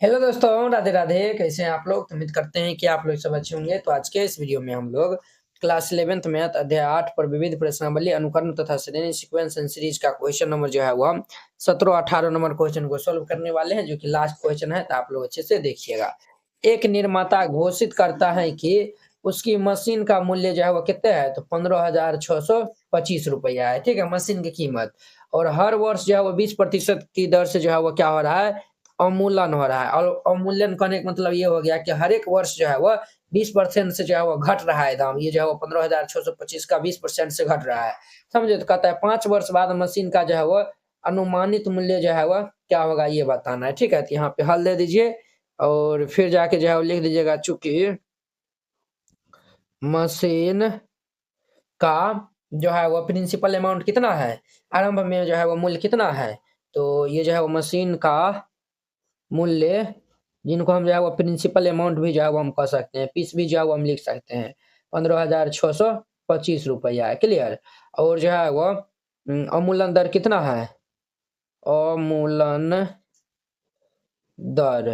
Hello दोस्तों, राधे राधे। कैसे हैं आप लोग? तो उम्मीद करते हैं कि आप लोग सब अच्छे होंगे। तो आज के इस वीडियो में हम लोग क्लास 11th मैथ अध्याय 8 पर विविध प्रश्नावली अनुकरण तथा श्रेणी सीक्वेंस एंड सीरीज का क्वेश्चन नंबर जो है वह 17-18 नंबर क्वेश्चन को सोल्व करने वाले हैं, जो कि लास्ट क्वेश्चन है। तो आप लोग अच्छे से देखिएगा। एक निर्माता घोषित करता है कि उसकी मशीन का मूल्य जो है वो कितना है, तो 15,625 रुपया है। ठीक है, मशीन की कीमत। और हर वर्ष जो है वो 20% की दर से जो है वो क्या हो रहा है, अवमूल्यन हो रहा है। और अवमूल्यन करने का मतलब ये हो गया कि हर एक वर्ष जो है वह 20% से जो है वो घट रहा है दाम। ये जो है वो 15,625 का 20% से घट रहा है। समझे? तो कहता है 5 वर्ष बाद मशीन का जो है वो अनुमानित मूल्य जो है वह क्या होगा, ये बताना है। ठीक है, तो यहाँ पे हल दे दीजिए और फिर जाके जो है वो लिख दीजिएगा, चूंकि मशीन का जो है वो प्रिंसिपल अमाउंट कितना है, आरंभ में जो है वो मूल्य कितना है, तो ये जो है वो मशीन का मूल्य, जिनको हम जो है वो प्रिंसिपल अमाउंट भी जो है वो हम कह सकते हैं, फीस भी जो है वो हम लिख सकते हैं, 15,625 है। क्लियर? और जो है वो अवमूल्यन दर कितना है, अवमूल्यन दर,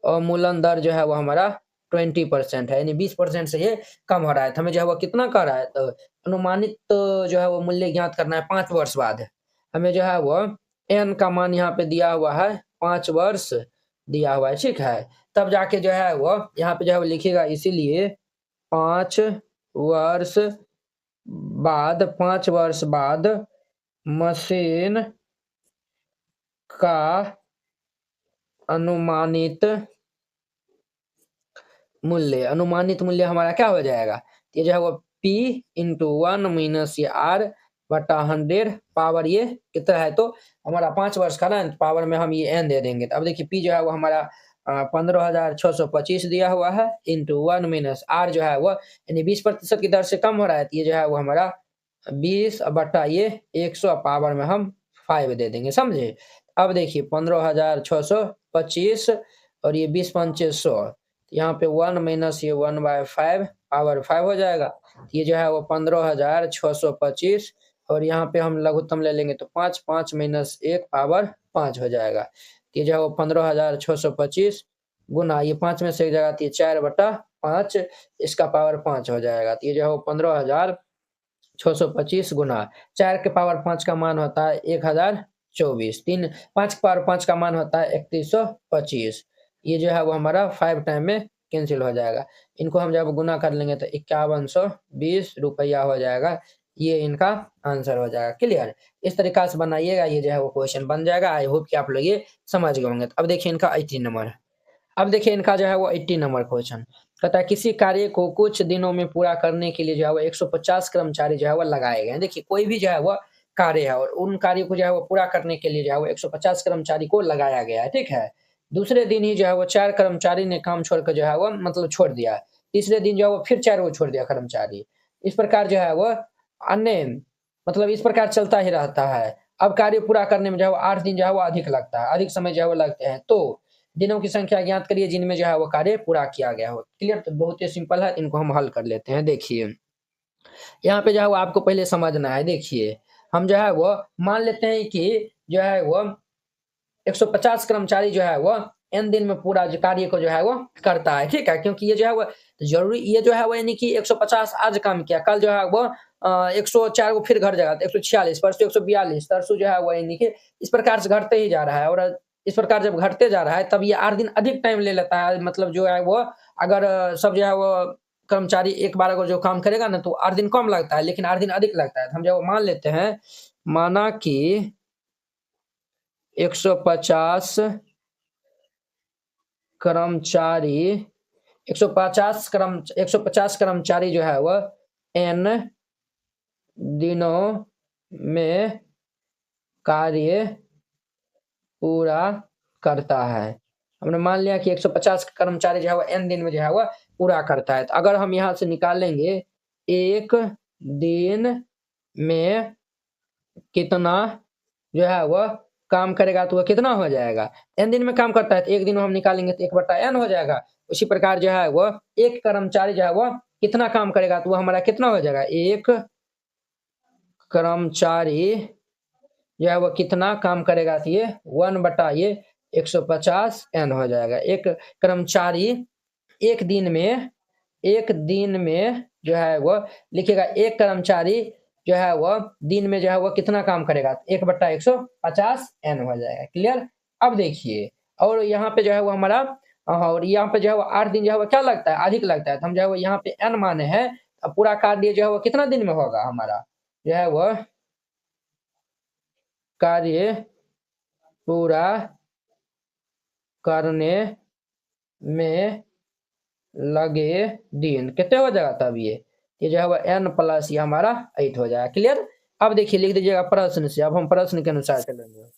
अवमूल्यन दर जो है वो हमारा 20% है, यानी 20% से ये कम हो रहा है। तो हमें जो है वो कितना कर रहा है, तो अनुमानित जो है वो मूल्य ज्ञात करना है 5 वर्ष बाद। हमें जो है वो n का मान यहाँ पे दिया हुआ है, 5 वर्ष दिया हुआ है। ठीक है, तब जाके जो है वो यहाँ पे जो है वो लिखिएगा, इसीलिए 5 वर्ष बाद, 5 वर्ष बाद मशीन का अनुमानित मूल्य, अनुमानित मूल्य हमारा क्या हो जाएगा, ये जो है वो P इंटू 1 माइनस ये R बटा 100 पावर ये कितना है, तो हमारा 5 वर्ष का ना, पावर में हम ये n दे देंगे। तो अब देखिए P जो है वो हमारा 15,625 दिया हुआ है, इंटू 1 माइनस R जो है वो यानी 20% की दर से कम हो रहा है, तो ये जो है वो हमारा 20 बटा ये 100 पावर में हम 5 दे देंगे। समझे? अब देखिए 15,625 और ये 20 पंचे 100, यहाँ पे 1 माइनस ये 1/5 पावर 5 हो जाएगा। ये जो है वो 15,625 और यहाँ पे हम लघुत्तम ले लेंगे तो 5, 5 माइनस 1 पावर 5 हो जाएगा। ये जो है वो 15,625 गुना ये 5 में से एक जगह 4/5, इसका पावर 5 हो जाएगा। तो ये जो है वो 15,625 गुना 4 के पावर 5 का मान होता है 1024, 5 के पावर 5 का मान होता है 3125। ये जो है वो हमारा 5 टाइम में कैंसिल हो जाएगा। इनको हम जब गुना कर लेंगे तो 5120 रुपया हो जाएगा। ये इनका आंसर हो जाएगा। क्लियर? इस तरीका से बनाइएगा, ये जो है वो क्वेश्चन बन जाएगा। आई होप कि आप लोग ये समझ गए होंगे। अब देखिए इनका 18 नंबर, अब देखिए इनका जो है वो 80 नंबर क्वेश्चन कहता है, किसी कार्य को कुछ दिनों में पूरा करने के लिए जो है वो 150 कर्मचारी जो है वो लगाए गए हैं। देखिए कोई भी जो है वो कार्य है और उन कार्य को जो है वो पूरा करने के लिए जो है वो 150 कर्मचारी को लगाया गया है। ठीक है, दूसरे दिन ही जो है वो 4 कर्मचारी ने काम छोड़कर जो है वो मतलब छोड़ दिया। तीसरे दिन जो है वो फिर 4 को छोड़ दिया कर्मचारी। इस प्रकार जो है वो अन्य मतलब इस प्रकार चलता ही रहता है। अब कार्य पूरा करने में जो है वो 8 दिन जो है वो अधिक लगता है, अधिक समय जो है वो लगते हैं। तो दिनों की संख्या ज्ञात करिए जिनमें जो है वो कार्य पूरा किया गया हो। क्लियर? तो बहुत ही सिंपल है, इनको हम हल कर लेते हैं। देखिए यहाँ पे जो है वो आपको पहले समझना है। देखिए हम जो है वो मान लेते हैं कि जो है वो 150 कर्मचारी जो है वो n दिन में पूरा जो कार्य को जो है वो करता है। ठीक है, क्योंकि ये जो है वो जरूरी, ये जो है वो यानी कि 150 आज काम किया, कल जो है वो 104 को फिर घट जाएगा, 146, परसों 142, तरसों जो है वो यानी कि इस प्रकार से घटते ही जा रहा है। और इस प्रकार जब घटते जा रहा है तब ये 8 दिन अधिक टाइम ले लेता है। मतलब जो है वो अगर सब जो है वो कर्मचारी एक बार अगर जो काम करेगा ना तो 8 दिन कम लगता है, लेकिन 8 दिन अधिक लगता है। तो हम जब मान लेते हैं, माना कि 150 कर्मचारी 150 कर्मचारी जो है वह n दिनों में कार्य पूरा करता है। हमने मान लिया कि 150 कर्मचारी जो है वो n दिन में जो है वह पूरा करता है। तो अगर हम यहाँ से निकालेंगे एक दिन में कितना जो है वह काम करेगा, तो वह कितना हो जाएगा, n दिन में काम करता है तो एक दिन में हम निकालेंगे तो 1/n हो जाएगा। उसी प्रकार जो है वह एक कर्मचारी जो है वह कितना काम करेगा, तो वह हमारा कितना हो जाएगा, एक कर्मचारी जो है वह कितना काम करेगा, तो ये 1/ये 150 n हो जाएगा। एक कर्मचारी एक दिन में जो है वो लिखिएगा, एक कर्मचारी जो है वो दिन में जो है वो कितना काम करेगा, 1/150 n हो जाएगा। क्लियर। अब देखिए, और यहाँ पे जो है वो हमारा और यहाँ पे जो है वो 8 दिन जो है वो क्या लगता है, अधिक लगता है, तो हम जो है वो यहाँ पे n माने हैं, अब पूरा कार्य जो है वो कितना दिन में होगा हमारा, जो है वो कार्य पूरा करने में लगे दिन कितने हो जाएगा, तब ये जो है वो n प्लस ये हमारा 8 हो जाएगा। क्लियर। अब देखिए लिख दीजिएगा प्रश्न से, अब हम प्रश्न के अनुसार चलेंगे।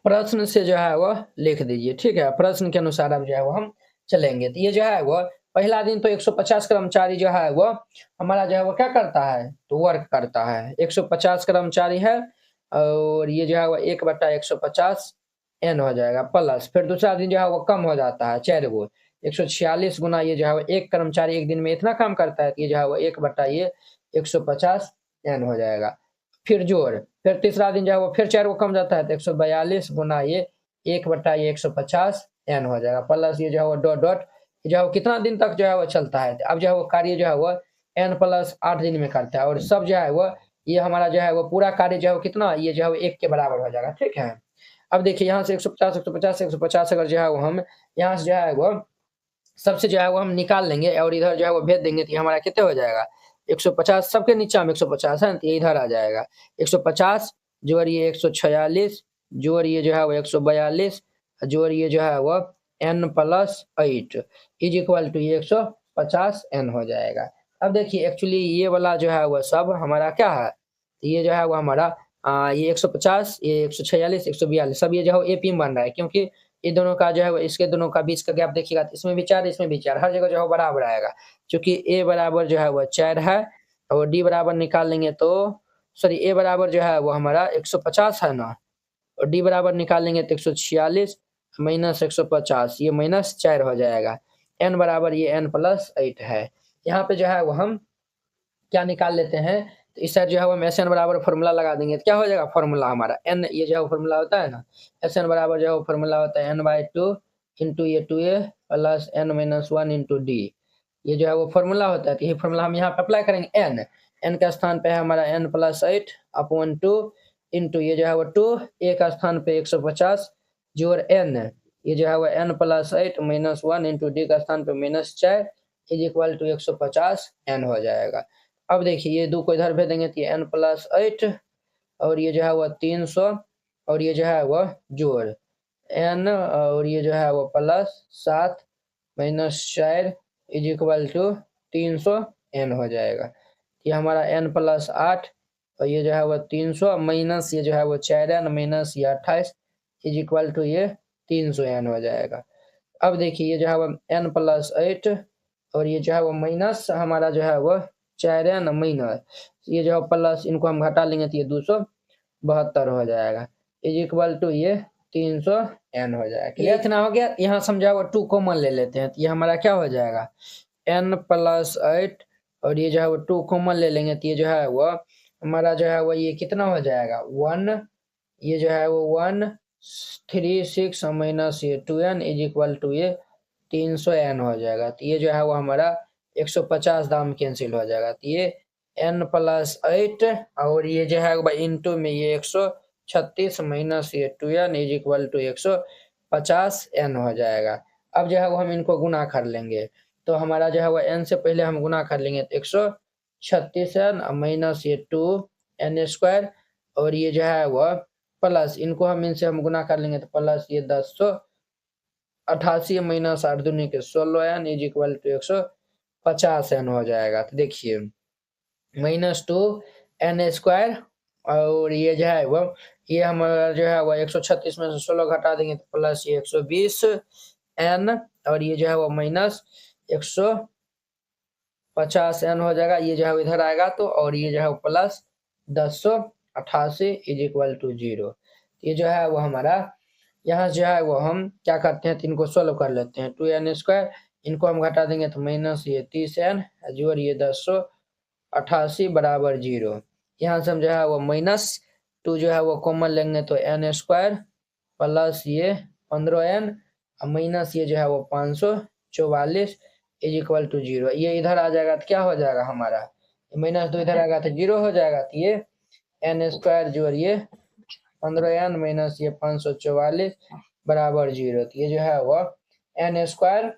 प्रश्न से जो है वो लिख दीजिए, ठीक है। प्रश्न के अनुसार अब जो है वो हम चलेंगे। तो ये जो है वो पहला दिन तो 150 कर्मचारी जो है वो हमारा जो है वो क्या करता है, तो वर्क करता है। 150 कर्मचारी है और ये जो है वो 1/150 n हो जाएगा प्लस, फिर दूसरा दिन जो है वो कम हो जाता है 4 गो, 146 गुना ये जो है वो एक कर्मचारी एक दिन में इतना काम करता है, तो ये जो है वो 1/150 n हो जाएगा। फिर जोड़, फिर तीसरा दिन जो है वो फिर 4 को कम जाता है, तो 142 गुना ये 1/150 n हो जाएगा प्लस ये जो है वो डॉट डॉट जो है वो कितना दिन तक जो है वो चलता है। अब जो है वो कार्य जो है वो n प्लस 8 दिन में करता है, और सब जो है वो ये हमारा जो है वो पूरा कार्य जो है वो कितना, ये जो है वो 1 के बराबर हो जाएगा। ठीक है। अब देखिए यहाँ से 150 अगर जो है वो हम यहाँ से जो है वो सबसे जो है वो हम निकाल लेंगे और इधर जो है वो भेज देंगे, तो ये हमारा कितने हो जाएगा, 150 सबके नीचे में 150 है, तो ये इधर आ जाएगा 150 जोड़िए 146 जोड़िए जो है वो 142 जोड़िए जो है वो n plus 8 is equal to ये 150 n हो जाएगा। अब देखिए एक्चुअली ये वाला जो है वो सब हमारा क्या है, ये जो है वो हमारा ये 150 ये 146 142 सब ये जो है एपी में बन रहा है, क्योंकि ये दोनों का जो है वो इसके दोनों का बीच का गैप देखिएगा, तो इसमें भी 4 इसमें भी 4, हर जगह जो है बराबर आएगा। क्योंकि a बराबर जो है वो 4 है और d बराबर निकाल लेंगे तो सॉरी a बराबर जो है वो हमारा 150 है ना, और d बराबर निकालेंगे तो 146 माइनस 150 ये माइनस 4 हो जाएगा। n बराबर ये n प्लस 8 है। यहाँ पे जो है वो हम क्या निकाल लेते हैं, तो इस साइड जो है वो हम एस एन बराबर फॉर्मूला लगा देंगे, तो क्या हो जाएगा फॉर्मूला हमारा एन, ये जो है फॉर्मूला होता है ना, एस एन बराबर जो है फॉर्मूला होता है n/2 इंटू ये 2a plus n-1 into D, ये जो है वो फॉर्मूला होता है। तो ये फॉर्मूला हम यहाँ पे अप्लाई करेंगे, n का स्थान पे है हमारा n प्लस 8 अपॉन 2 इंटू ये जो है वो 2 a का स्थान पे 150 जोड़ n, ये जो है वो n plus 8 minus 1 into D का स्थान पे minus 4 is equal to 150 n हो जाएगा। अब देखिए ये 2 को इधर भेज देंगे तो ये n प्लस 8 और ये जो है वो 300 और ये जो है वो जोड़ n और ये जो है वो plus 7 minus 4 is equal to 300 n हो जाएगा। ये हमारा n प्लस 8 और ये जो है वो 300 माइनस ये जो है वो 4n माइनस ये 28 इज इक्वल टू ये 300 n हो जाएगा। अब देखिए ये जो है वो n प्लस 8 और ये जो है वो माइनस हमारा जो है वो 4n माइनस ये जो है प्लस, इनको हम घटा लेंगे तो ये 272 हो जाएगा इज इक्वल टू ये 300 n हो जाएगा। ये इतना हो गया। यहाँ समझा वो 2 कॉमन ले लेते हैं, तो ये हमारा क्या हो जाएगा n प्लस 8 और ये जो है वो 2 कॉमन ले लेंगे, तो ये जो है वो हमारा जो है वो ये कितना हो जाएगा 1, ये जो है वो 136 माइनस ये 2n इज इक्वल टू ये 300 n हो जाएगा। तो ये जो है वो हमारा 150 दाम कैंसिल हो जाएगा, तो ये n प्लस 8 और ये जो है इंटू में ये 136 माइनस ये 2n is equal to 150 n हो जाएगा। अब जो है वो हम इनको गुना कर लेंगे, तो हमारा जो है वो n से पहले हम गुना कर लेंगे तो 136 n माइनस ये 2n स्क्वायर और ये जो है वो प्लस, इनको हम इनसे हम गुना कर लेंगे तो प्लस ये 1088 माइनस 8 दूनी के 16n is equal to 150 n हो जाएगा। तो देखिए माइनस 2n स्क्वायर और ये जो है वो ये हमारा जो है वो 136 में से 16 घटा देंगे तो प्लस ये 120 n और ये जो है वो माइनस 150 n हो जाएगा। ये जो है इधर आएगा तो, और ये जो है प्लस 1088 इज इक्वल टू 0। ये जो है वो हमारा यहाँ जो है वो हम क्या करते हैं तो इनको सोल्व कर लेते हैं। 2n स्क्वायर इनको हम घटा देंगे तो माइनस ये 30n जोड़ ये 1088 बराबर 0। यहाँ से हम जो है वो माइनस 2 जो है वो कॉमन लेंगे तो n स्क्वायर प्लस ये 15n माइनस ये जो है वो 544 इज इक्वल टू 0। ये इधर आ जाएगा तो क्या हो जाएगा हमारा, माइनस 2 इधर आएगा तो 0 हो जाएगा। तो ये n स्क्वायर जोड़िए 15n माइनस ये 544 बराबर 0। तो ये जो है वो n स्क्वायर,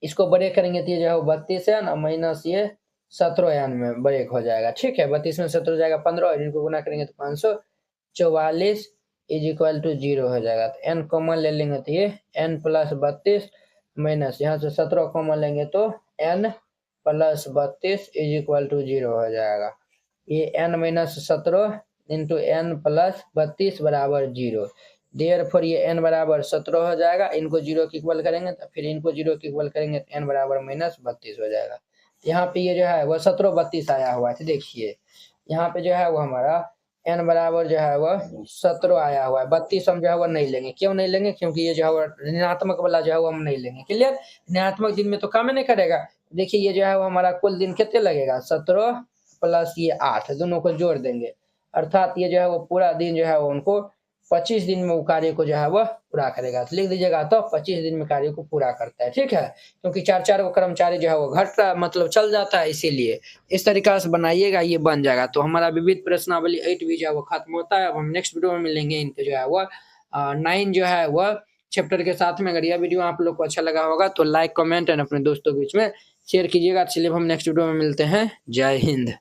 इसको ब्रेक करेंगे तो ये जो है वो 32n माइनस ये 17n में ब्रेक हो जाएगा। ठीक है, 32 में 17 हो जाएगा 15 और इनको गुना करेंगे तो 544 इज इक्वल टू 0 हो जाएगा। तो n कॉमन ले लेंगे तो ये n प्लस 32 माइनस यहाँ से 17 कॉमन लेंगे तो n plus 32 is equal to 0 हो जाएगा। ये n minus 17 into n plus 32 बराबर 0। देयरफॉर ये n बराबर 17 हो जाएगा। इनको 0 के इक्वल करेंगे तो फिर इनको 0 के इक्वल करेंगे तो n बराबर माइनस 32 हो जाएगा। यहाँ पे ये जो है वो 17 32 आया हुआ है। तो देखिए यहाँ पे जो है वो हमारा n बराबर जो है वह 17 आया हुआ है। 32 हम जो है वो नहीं लेंगे। क्यों नहीं लेंगे? क्योंकि ये जो है वो ऋणात्मक वाला जो है वो हम नहीं लेंगे। क्लियर? ऋणात्मक दिन में तो काम नहीं करेगा। देखिए ये जो है वो हमारा कुल दिन कितने लगेगा, 17 प्लस ये 8, दोनों को जोड़ देंगे, अर्थात ये जो है वो पूरा दिन जो है वो उनको 25 दिन में वो कार्य को जो है वह पूरा करेगा। तो लिख दीजिएगा तो 25 दिन में कार्य को पूरा करता है। ठीक है, क्योंकि 4 वो कर्मचारी जो है वो घट रहा मतलब चल जाता है, इसीलिए इस तरीका से बनाइएगा, ये बन जाएगा। तो हमारा विविध प्रश्नावली 8 भी जो है वो खत्म होता है। अब हम नेक्स्ट वीडियो में मिलेंगे इनके जो है वो 9 जो है वह चैप्टर के साथ में। अगर यह वीडियो आप लोग को अच्छा लगा होगा तो लाइक कमेंट एंड अपने दोस्तों के बीच में शेयर कीजिएगा। चलिए हम नेक्स्ट वीडियो में मिलते हैं। जय हिंद।